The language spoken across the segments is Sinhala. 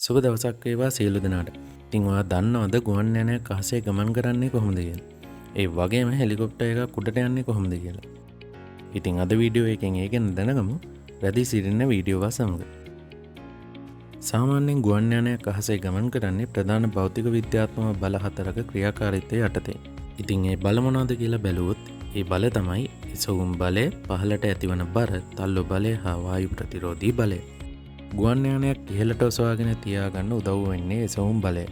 සුබ දවසක් වේවා සියලු දෙනාට. ඉතින් ඔයා දන්නවද ගුවන් යානයක් අහසේ ගමන් කරන්නේ කොහොමද කියලා? ඒ වගේම හෙලිකොප්ටර් එකක් උඩට යන්නේ කොහොමද කියලා. ඉතින් අද වීඩියෝ එකෙන් ඒ ගැන දැනගමු. රැඳී සිටින්න වීඩියෝව සමග. සාමාන්‍යයෙන් ගුවන් යානයක් අහසේ ගමන් කරන්නේ ප්‍රධාන භෞතික විද්‍යාත්මක බල හතරක ක්‍රියාකාරීත්වය යටතේ. ඉතින් ඒ බල මොනවද කියලා බැලුවොත් ඒ බල තමයි එසවුම් බලය, පහළට ඇතිවන බර, තල්ලු බලය හා වායු ප්‍රතිරෝධී බලය. ගුවන් යානයක් ඉහළට ඔසවාගෙන තියාගන්න උදව් වෙන්නේ එසවුම් බලය.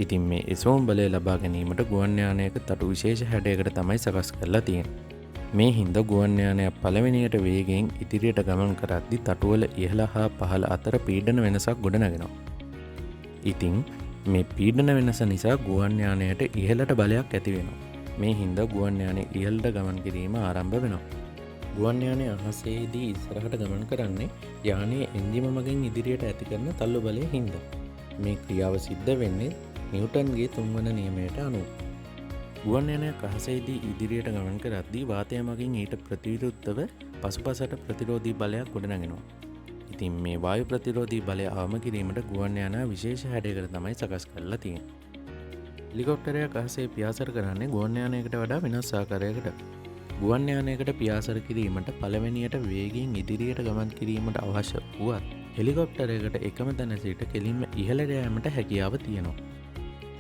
ඉතින් මේ එසවුම් බලය ලබා ගැනීමට ගුවන් යානයක තටු විශේෂ හැඩයකට තමයි සකස් කරලා තියෙන්නේ. මේ හින්දා ගුවන් යානයක් පළවෙනියට වේගයෙන් ඉදිරියට ගමන් කරද්දී තටුවල ඉහළ හා පහළ අතර පීඩන වෙනසක් ගොඩනගෙනවා. ඉතින් මේ පීඩන වෙනස නිසා ගුවන් යානයට ඉහළට බලයක් ඇති වෙනවා. මේ හින්දා ගුවන් යානය ඉහළට ගමන් කිරීම ආරම්භ වෙනවා. ගුවන් යානය අහසේදී ඉස්සරහට ගමන් කරන්නේ යානයේ එන්ජිම මගින් ඉදිරියට ඇති කරන තල්ලු බලය හින්දා. මේ ක්‍රියාව සිද්ධ වෙන්නේ නිව්ටන්ගේ තුන්වන නියමයට අනුව. ගුවන් යානයක් අහසේදී ඉදිරියට ගමන් කරද්දී වාතය මගින් ඊට ප්‍රතිවිරුද්ධව පසුපසට ප්‍රතිරෝධී බලයක් ගොඩනගෙනවා. ඉතින් මේ වායු ප්‍රතිරෝධී බලය අවම කිරීමට ගුවන් යානය විශේෂ හැඩයකට තමයි සකස් කරලා තියෙන්නේ. හෙලිකොප්ටරයක් අහසේ පියාසර කරන්නේ ගුවන් යානයකට වඩා වෙනස් ආකාරයකට. ගුවන් යානයකට පියාසර කිරීමට පළවෙනියට වේගයෙන් ඉදිරියට ගමන් කිරීමට අවශ්‍ය වුවත් හෙලිකොප්ටරයකට එකම තැන සිට කෙලින්ම ඉහළට යාමට හැකියාව තියෙනවා.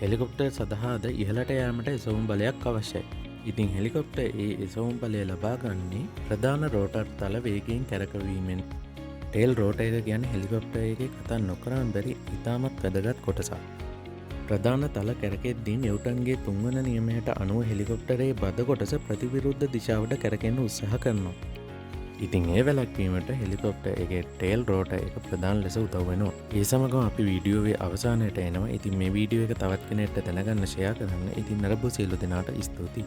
හෙලිකොප්ටර් සඳහාද ඉහළට යාමට එසවුම් බලයක් අවශ්‍යයි. ඉතින් හෙලිකොප්ටර් ඒ එසවුම් බලය ලබා ගන්නේ ප්‍රධාන රෝටර් තල වේගයෙන් කැරකවීමෙන්. ටේල් රෝටර් එක කියන්නේ හෙලිකොප්ටර් එකේ කතා නොකරන්න බැරි ඉතාමත් වැදගත් කොටසක්. ප්‍රධාන තල කැරකෙද්දී නිව්ටන්ගේ තුන්වන නියමයට අනුව හෙලිකොප්ටරේ බද කොටස ප්‍රතිවිරුද්ධ දිශාවට කැරකෙන්න උත්සාහ කරනවා. ඉතින් ඒ වැළැක්වීමට හෙලිකොප්ටර් එකේ ටේල් රෝටර් එක ප්‍රධාන ලෙස උදව් වෙනවා. ඒ සමගම අපි වීඩියෝවේ අවසානයට එනවා. ඉතින් මේ වීඩියෝ එක තවත් කෙනෙක්ට දැනගන්න ෂෙයා කරන්න. ඉතින් නරඹපු සියලු දෙනාට ස්තුතියි.